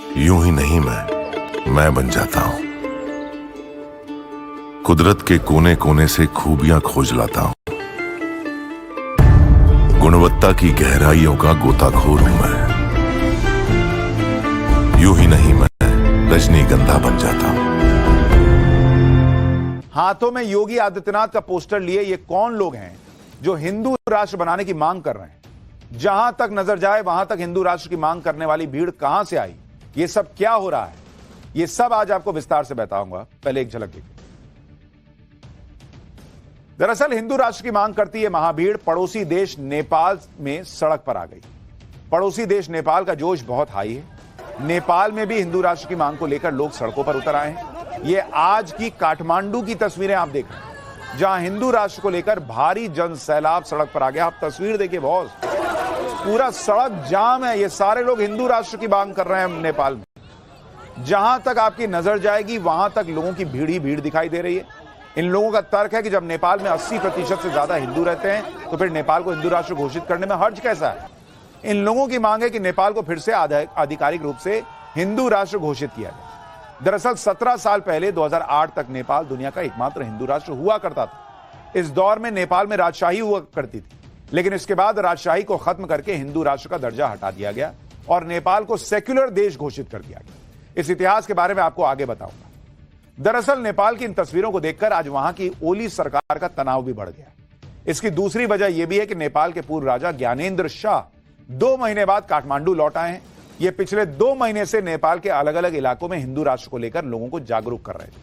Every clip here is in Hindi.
यूं ही नहीं मैं बन जाता हूं। कुदरत के कोने कोने से खूबियां खोज लाता हूं। गुणवत्ता की गहराइयों का गोताखोर हूं मैं। यूं ही नहीं मैं रजनीगंधा बन जाता हूं। हाथों में योगी आदित्यनाथ का पोस्टर लिए ये कौन लोग हैं जो हिंदू राष्ट्र बनाने की मांग कर रहे हैं? जहां तक नजर जाए वहां तक हिंदू राष्ट्र की मांग करने वाली भीड़ कहां से आई? ये सब क्या हो रहा है? ये सब आज आपको विस्तार से बताऊंगा। पहले एक झलक देखिए। दरअसल हिंदू राष्ट्र की मांग करती है महाभीड़ पड़ोसी देश नेपाल में सड़क पर आ गई। पड़ोसी देश नेपाल का जोश बहुत हाई है। नेपाल में भी हिंदू राष्ट्र की मांग को लेकर लोग सड़कों पर उतर आए हैं। ये आज की काठमांडू की तस्वीरें आप देख रहे हैं, जहां हिंदू राष्ट्र को लेकर भारी जन सैलाब सड़क पर आ गया। आप तस्वीर देखिए बॉस, पूरा सड़क जाम है। ये सारे लोग हिंदू राष्ट्र की मांग कर रहे हैं नेपाल में। जहां तक आपकी नजर जाएगी वहां तक लोगों की भीड़ ही भीड़ दिखाई दे रही है। इन लोगों का तर्क है कि जब नेपाल में 80% से ज्यादा हिंदू रहते हैं तो फिर नेपाल को हिंदू राष्ट्र घोषित करने में हर्ज कैसा है? इन लोगों की मांग है कि नेपाल को फिर से आधिकारिक रूप से हिंदू राष्ट्र घोषित किया जाए। दरअसल 17 साल पहले 2008 तक नेपाल दुनिया का एकमात्र हिंदू राष्ट्र हुआ करता था। इस दौर में नेपाल में राजशाही हुआ करती थी, लेकिन इसके बाद राजशाही को खत्म करके हिंदू राष्ट्र का दर्जा हटा दिया गया और नेपाल को सेक्युलर देश घोषित कर दिया गया। इस इतिहास के बारे में आपको आगे बताऊंगा। दरअसल नेपाल की इन तस्वीरों को देखकर आज वहां की ओली सरकार का तनाव भी बढ़ गया। इसकी दूसरी वजह यह भी है कि नेपाल के पूर्व राजा ज्ञानेंद्र शाह 2 महीने बाद काठमांडू लौट आए हैं। ये पिछले 2 महीने से नेपाल के अलग अलग इलाकों में हिंदू राष्ट्र को लेकर लोगों को जागरूक कर रहे थे,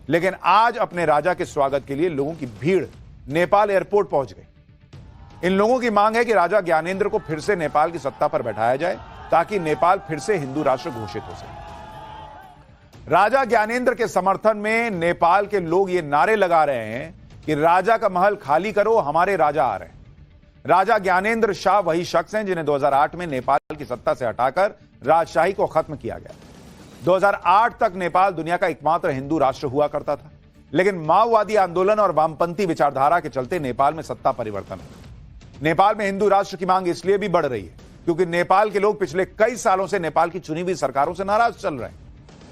लेकिन आज अपने राजा के स्वागत के लिए लोगों की भीड़ नेपाल एयरपोर्ट पहुंच गई। इन लोगों की मांग है कि राजा ज्ञानेंद्र को फिर से नेपाल की सत्ता पर बैठाया जाए ताकि नेपाल फिर से हिंदू राष्ट्र घोषित हो सके। राजा ज्ञानेंद्र के समर्थन में नेपाल के लोग ये नारे लगा रहे हैं कि राजा का महल खाली करो, हमारे राजा आ रहे हैं। राजा ज्ञानेंद्र शाह वही शख्स हैं जिन्हें 2008 में नेपाल की सत्ता से हटाकर राजशाही को खत्म किया गया। 2008 तक नेपाल दुनिया का एकमात्र हिंदू राष्ट्र हुआ करता था, लेकिन माओवादी आंदोलन और वामपंथी विचारधारा के चलते नेपाल में सत्ता परिवर्तन हुआ। नेपाल में हिंदू राष्ट्र की मांग इसलिए भी बढ़ रही है क्योंकि नेपाल के लोग पिछले कई सालों से नेपाल की चुनी हुई सरकारों से नाराज चल रहे हैं।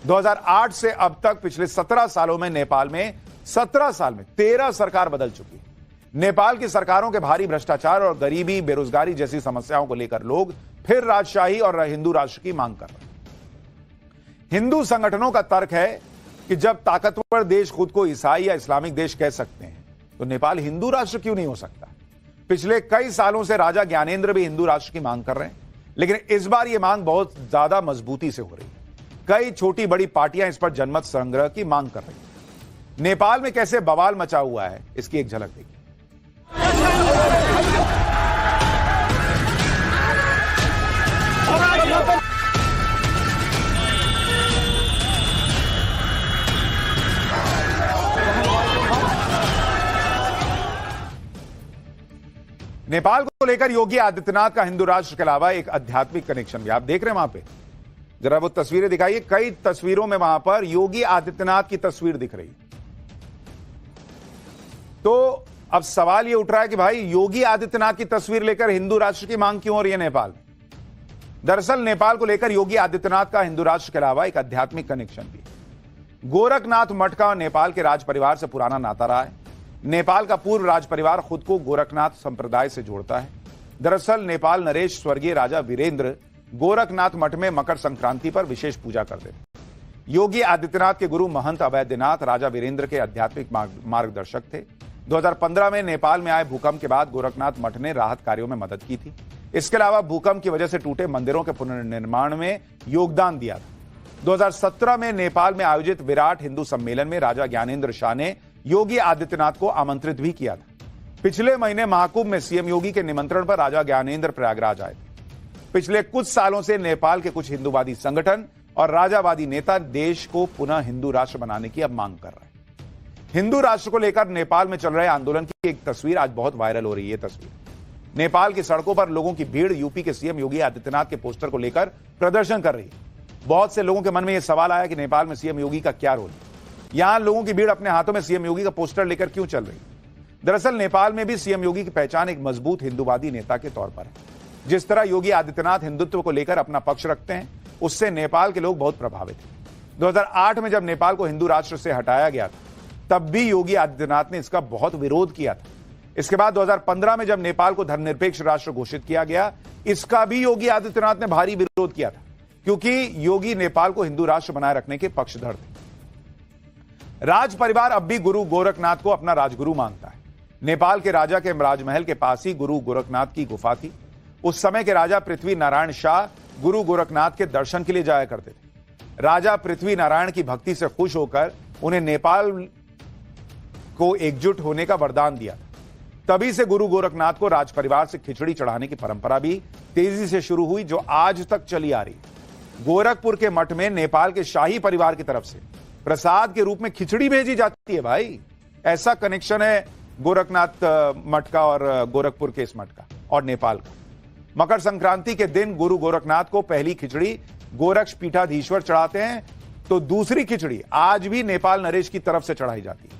2008 से अब तक पिछले 17 सालों में नेपाल में 17 साल में 13 सरकार बदल चुकी है। नेपाल की सरकारों के भारी भ्रष्टाचार और गरीबी, बेरोजगारी जैसी समस्याओं को लेकर लोग फिर राजशाही और हिंदू राष्ट्र की मांग कर रहे हैं। हिंदू संगठनों का तर्क है कि जब ताकतवर देश खुद को ईसाई या इस्लामिक देश कह सकते हैं तो नेपाल हिंदू राष्ट्र क्यों नहीं हो सकता? पिछले कई सालों से राजा ज्ञानेंद्र भी हिंदू राष्ट्र की मांग कर रहे हैं, लेकिन इस बार यह मांग बहुत ज्यादा मजबूती से हो रही है। कई छोटी बड़ी पार्टियां इस पर जनमत संग्रह की मांग कर रही हैं। नेपाल में कैसे बवाल मचा हुआ है, इसकी एक झलक देखिए। नेपाल को लेकर योगी आदित्यनाथ का हिंदू राष्ट्र के अलावा एक आध्यात्मिक कनेक्शन भी आप देख रहे हैं वहां पे। जरा वो तस्वीरें दिखाइए। कई तस्वीरों में वहां पर योगी आदित्यनाथ की तस्वीर दिख रही है। तो अब सवाल ये उठ रहा है कि भाई योगी आदित्यनाथ की तस्वीर लेकर हिंदू राष्ट्र की मांग क्यों हो रही है नेपाल में? दरअसल नेपाल को लेकर योगी आदित्यनाथ का हिंदू राष्ट्र के अलावा एक आध्यात्मिक कनेक्शन भी है। गोरखनाथ मठ का नेपाल के राज परिवार से पुराना नाता रहा है। नेपाल का पूर्व राज परिवार खुद को गोरखनाथ संप्रदाय से जोड़ता है। दरअसल नेपाल नरेश स्वर्गीय राजा वीरेंद्र गोरखनाथ मठ में मकर संक्रांति पर विशेष पूजा करते थे। योगी आदित्यनाथ के गुरु महंत अवैधनाथ राजा वीरेंद्र के आध्यात्मिक मार्गदर्शक थे। 2015 में नेपाल में आए भूकंप के बाद गोरखनाथ मठ ने राहत कार्यों में मदद की थी। इसके अलावा भूकंप की वजह से टूटे मंदिरों के पुनर्निर्माण में योगदान दिया था। 2017 में नेपाल में आयोजित विराट हिंदू सम्मेलन में राजा ज्ञानेंद्र शाह ने योगी आदित्यनाथ को आमंत्रित भी किया था। पिछले महीने महाकुंभ में सीएम योगी के निमंत्रण पर राजा ज्ञानेंद्र प्रयागराज आए थे। पिछले कुछ सालों से नेपाल के कुछ हिंदूवादी संगठन और राजावादी नेता देश को पुनः हिंदू राष्ट्र बनाने की अब मांग कर रहे हैं। हिंदू राष्ट्र को लेकर नेपाल में चल रहे आंदोलन की एक तस्वीर आज बहुत वायरल हो रही है। तस्वीर नेपाल की सड़कों पर लोगों की भीड़ यूपी के सीएम योगी आदित्यनाथ के पोस्टर को लेकर प्रदर्शन कर रही है। बहुत से लोगों के मन में यह सवाल आया कि नेपाल में सीएम योगी का क्या रोल है? यहां लोगों की भीड़ अपने हाथों में सीएम योगी का पोस्टर लेकर क्यों चल रही है? दरअसल नेपाल में भी सीएम योगी की पहचान एक मजबूत हिंदूवादी नेता के तौर पर है। जिस तरह योगी आदित्यनाथ हिंदुत्व को लेकर अपना पक्ष रखते हैं, उससे नेपाल के लोग बहुत प्रभावित थे। 2008 में जब नेपाल को हिंदू राष्ट्र से हटाया गया था, तब भी योगी आदित्यनाथ ने इसका बहुत विरोध किया था। इसके बाद 2015 में जब नेपाल को धर्मनिरपेक्ष राष्ट्र घोषित किया गया, इसका भी योगी आदित्यनाथ ने भारी विरोध किया था, क्योंकि योगी नेपाल को हिंदू राष्ट्र बनाए रखने के पक्षधर थे। राज परिवार अब भी गुरु गोरखनाथ को अपना राजगुरु मानता है। नेपाल के राजा के राजमहल के पास ही गुरु गोरखनाथ की गुफा थी। उस समय के राजा पृथ्वी नारायण शाह गुरु गोरखनाथ के दर्शन के लिए जाया करते थे। राजा पृथ्वी नारायण की भक्ति से खुश होकर उन्हें नेपाल को एकजुट होने का वरदान दिया था। तभी से गुरु गोरखनाथ को राज परिवार से खिचड़ी चढ़ाने की परंपरा भी तेजी से शुरू हुई, जो आज तक चली आ रही है। गोरखपुर के मठ में नेपाल के शाही परिवार की तरफ से प्रसाद के रूप में खिचड़ी भेजी जाती है। भाई, ऐसा कनेक्शन है गोरखनाथ मठ का और गोरखपुर के इस मठ का और नेपाल का। मकर संक्रांति के दिन गुरु गोरखनाथ को पहली खिचड़ी गोरक्ष पीठाधीश्वर चढ़ाते हैं, तो दूसरी खिचड़ी आज भी नेपाल नरेश की तरफ से चढ़ाई जाती है।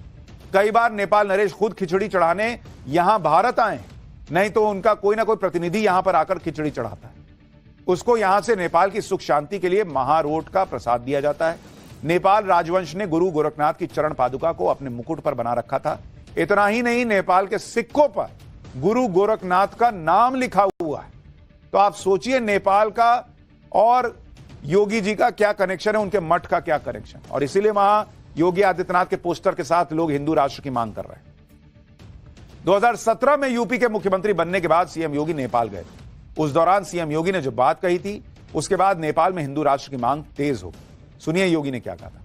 कई बार नेपाल नरेश खुद खिचड़ी चढ़ाने यहां भारत आए, नहीं तो उनका कोई ना कोई प्रतिनिधि यहां पर आकर खिचड़ी चढ़ाता है। उसको यहां से नेपाल की सुख शांति के लिए महारोट का प्रसाद दिया जाता है। नेपाल राजवंश ने गुरु गोरखनाथ की चरण पादुका को अपने मुकुट पर बना रखा था। इतना ही नहीं, नेपाल के सिक्कों पर गुरु गोरखनाथ का नाम लिखा हुआ है। तो आप सोचिए नेपाल का और योगी जी का क्या कनेक्शन है, उनके मठ का क्या कनेक्शन। और इसीलिए वहां योगी आदित्यनाथ के पोस्टर के साथ लोग हिंदू राष्ट्र की मांग कर रहे हैं। 2017 में यूपी के मुख्यमंत्री बनने के बाद सीएम योगी नेपाल गए। उस दौरान सीएम योगी ने जो बात कही थी, उसके बाद नेपाल में हिंदू राष्ट्र की मांग तेज हो गई। सुनिए योगी ने क्या कहा था।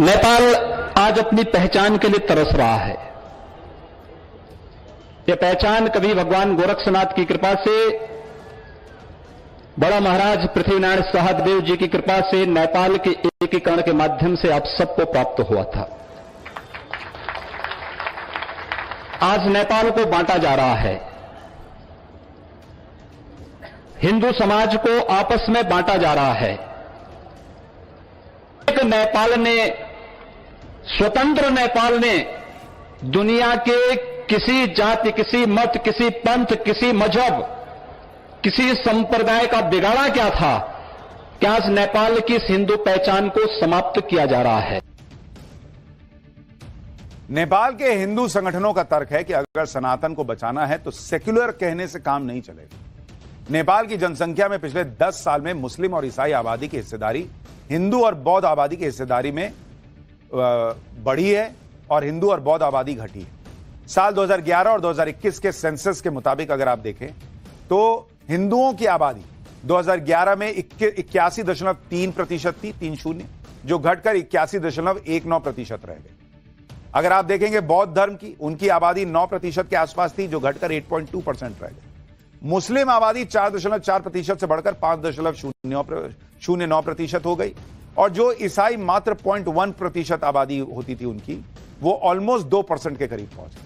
नेपाल आज अपनी पहचान के लिए तरस रहा है। यह पहचान कभी भगवान गोरक्षनाथ की कृपा से, बड़ा महाराज पृथ्वीनारायण सहदेव जी की कृपा से, नेपाल के एकीकरण के माध्यम से आप सबको प्राप्त हुआ था। आज नेपाल को बांटा जा रहा है। हिंदू समाज को आपस में बांटा जा रहा है। एक नेपाल ने, स्वतंत्र नेपाल ने दुनिया के किसी जाति, किसी मत, किसी पंथ, किसी मजहब, किसी संप्रदाय का बिगाड़ा क्या था कि आज नेपाल की इस हिंदू पहचान को समाप्त किया जा रहा है। नेपाल के हिंदू संगठनों का तर्क है कि अगर सनातन को बचाना है तो सेक्युलर कहने से काम नहीं चलेगा। नेपाल की जनसंख्या में पिछले 10 साल में मुस्लिम और ईसाई आबादी की हिस्सेदारी हिंदू और बौद्ध आबादी की हिस्सेदारी में बढ़ी है और हिंदू और बौद्ध आबादी घटी है। साल 2011 और 2021 के सेंसस के मुताबिक अगर आप देखें तो हिंदुओं की आबादी 2011 में 81.3% थी, 30, जो घटकर 81.19% रह गई। अगर आप देखेंगे बौद्ध धर्म की, उनकी आबादी 9% के आसपास थी, जो घटकर 8.2% रह गई। मुस्लिम आबादी 4.4% से बढ़कर 5.09% हो गई, और जो ईसाई मात्र 0.1% आबादी होती थी उनकी, वो ऑलमोस्ट 2% के करीब पहुंच गई।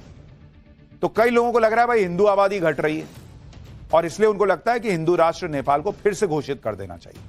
तो कई लोगों को लग रहा है भाई हिंदू आबादी घट रही है, और इसलिए उनको लगता है कि हिंदू राष्ट्र नेपाल को फिर से घोषित कर देना चाहिए।